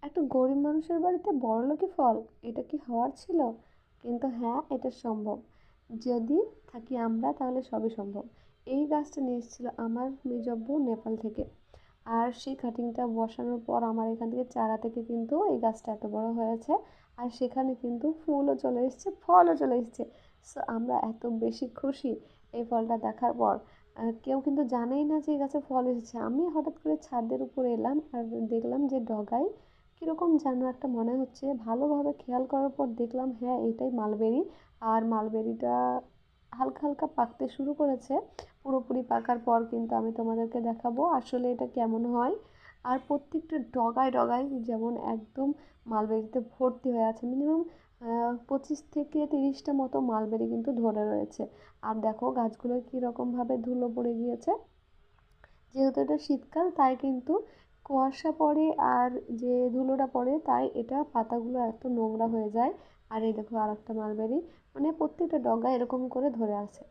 একটা গরিব মানুষের বাড়িতে বড়লোকি ফল, এটা কি হওয়ার ছিল? কিন্তু হ্যাঁ, এটা সম্ভব। যদি থাকি আমরা তাহলে সবই সম্ভব। এই গাছটা নিয়ে এসেছিল আমার মেজব্বু নেপাল থেকে। আর সেই কাটিংটা বসানোর পর আমার এখান থেকে চারা থেকে কিন্তু এই গাছটা এত বড় হয়েছে। আর সেখানে কিন্তু ফুলও চলে এসেছে, ফলও চলে এসেছে। সো আমরা এত বেশি খুশি এই ফলটা দেখার পর। কেউ কিন্তু জানেই না যে এই গাছে ফল এসেছে। আমি হঠাৎ করে ছাদের উপরে এলাম আর দেখলাম যে ডগায় কীরকম যেন একটা মনে হচ্ছে। ভালোভাবে খেয়াল করার পর দেখলাম হ্যাঁ, এটাই মালবেরি। আর মালবেরিটা হালকা হালকা পাকতে শুরু করেছে। পুরোপুরি পাকার পর কিন্তু আমি তোমাদেরকে দেখাবো আসলে এটা কেমন হয়। আর প্রত্যেকটা ডগায় ডগায় যেমন একদম মালবেরিতে ভর্তি হয়ে আছে। মিনিমাম 25 থেকে 30টা মতো মালবেরি কিন্তু ধরে রয়েছে। আর দেখো গাছগুলো কীরকমভাবে ধুলো পড়ে গিয়েছে। যেহেতু এটা শীতকাল তাই কিন্তু কুয়াশা পড়ে আর যে ধুলোটা পড়ে তাই এটা পাতাগুলো এত নোংরা হয়ে যায়। আর এই দেখো আর একটা মালবেরি, মানে প্রত্যেকটা ডগা এরকম করে ধরে আছে।